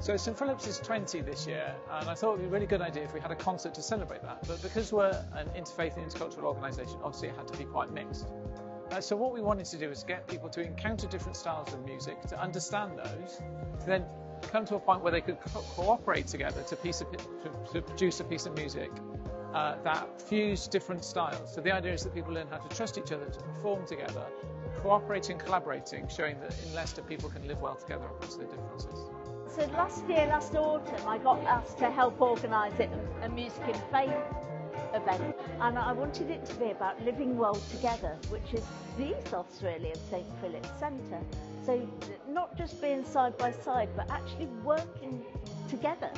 So St Philip's is 20 this year, and I thought it would be a really good idea if we had a concert to celebrate that. But because we're an interfaith and intercultural organisation, obviously it had to be quite mixed. So what we wanted to do is get people to encounter different styles of music, to understand those, to then come to a point where they could cooperate together to produce a piece of music that fused different styles. So the idea is that people learn how to trust each other, to perform together, cooperating, collaborating, showing that in Leicester people can live well together across their differences. So last autumn, I got asked to help organise a music and faith event, and I wanted it to be about living well together, which is the ethos really of St Philip's Centre. So not just being side by side, but actually working together.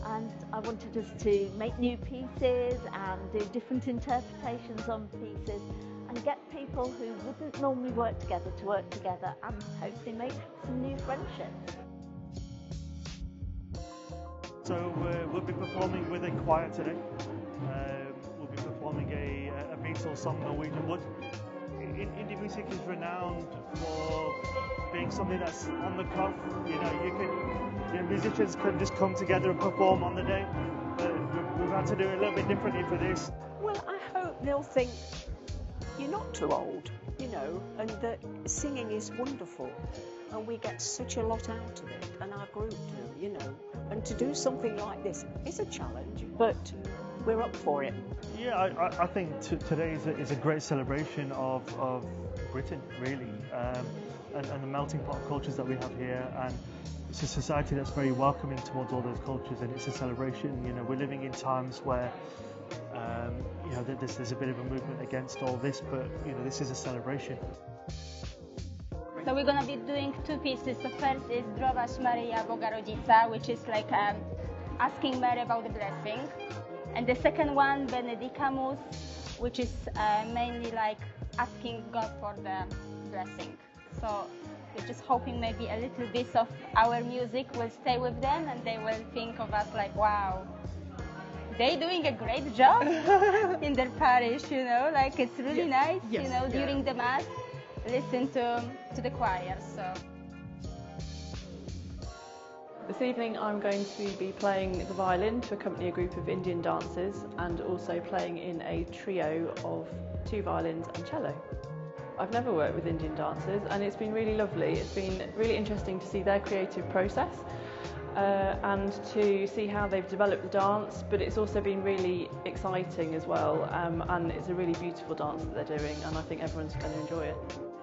And I wanted us to make new pieces and do different interpretations on pieces and get people who wouldn't normally work together to work together and hopefully make some new friendships. So we'll be performing with a choir today. We'll be performing a Beatles song, Norwegian Wood. Indie music is renowned for being something that's on the cuff. You know, musicians can just come together and perform on the day. We've had to do it a little bit differently for this. Well, I hope they'll think you're not too old, you know, and that singing is wonderful, and we get such a lot out of it, and our group do, you know. And to do something like this is a challenge, but we're up for it. Yeah, I think today is a great celebration of Britain, really, and the melting pot of cultures that we have here. And it's a society that's very welcoming towards all those cultures, and it's a celebration. You know, we're living in times where you know, there's a bit of a movement against all this, but you know, this is a celebration. So we're going to be doing two pieces. So first is Zdrowaś Maryja, Boga Rodzica, which is like asking Mary about the blessing. And the second one, Benedicamus, which is mainly like asking God for the blessing. So we're just hoping maybe a little bit of our music will stay with them and they will think of us like, wow, they're doing a great job in their parish, you know, like it's really nice, you know, during the Mass, listen to the choir. So. This evening I'm going to be playing the violin to accompany a group of Indian dancers and also playing in a trio of 2 violins and cello. I've never worked with Indian dancers and it's been really lovely. It's been really interesting to see their creative process and to see how they've developed the dance, but it's also been really exciting as well, and it's a really beautiful dance that they're doing, and I think everyone's going to enjoy it.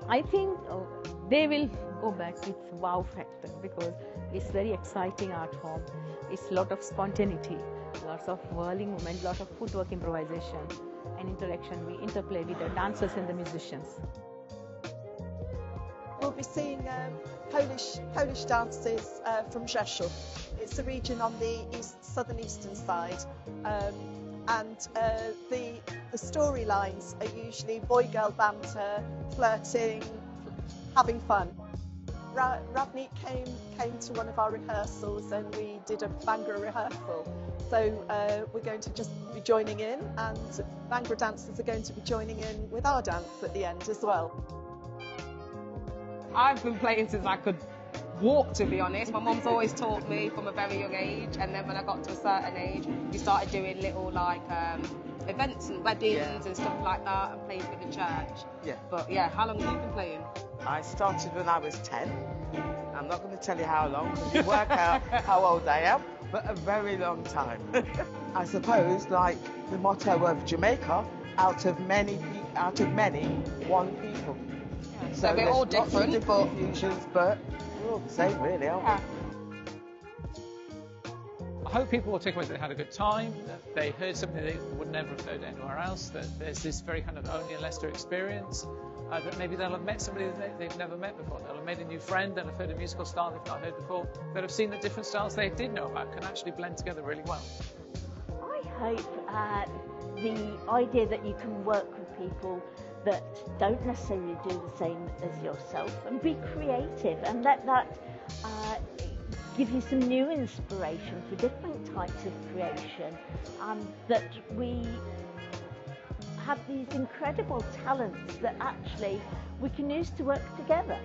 I think they will go back with wow factor because it's very exciting art form. It's a lot of spontaneity, lots of whirling movement, lots of footwork improvisation and interaction. We interplay with the dancers and the musicians. We'll be seeing Polish dances from Rzeszów. It's a region on the southern-eastern side, and the storylines are usually boy-girl banter, flirting, having fun. Ravneet came to one of our rehearsals and we did a Bhangra rehearsal. So we're going to just be joining in, and Bhangra dancers are going to be joining in with our dance at the end as well. I've been playing since I could walk, to be honest. My mum's always taught me from a very young age, and then when I got to a certain age, we started doing little like events and weddings and stuff like that, and playing for the church. Yeah. But yeah, how long have you been playing? I started when I was 10. I'm not going to tell you how long, because you work out how old I am, but a very long time. I suppose, like the motto of Jamaica, out of many, one people. Yeah, so they're all different, but fusions, but we're all the same, really, aren't we? I hope people will take away that they had a good time, that they heard something they would never have heard anywhere else, that there's this very kind of only in Leicester experience, that maybe they'll have met somebody that they've never met before, they'll have made a new friend, they'll have heard a musical style they've not heard before, they'll have seen that different styles they did know about can actually blend together really well. I hope the idea that you can work with people that don't necessarily do the same as yourself and be creative and let that give you some new inspiration for different types of creation, that we have these incredible talents that actually we can use to work together.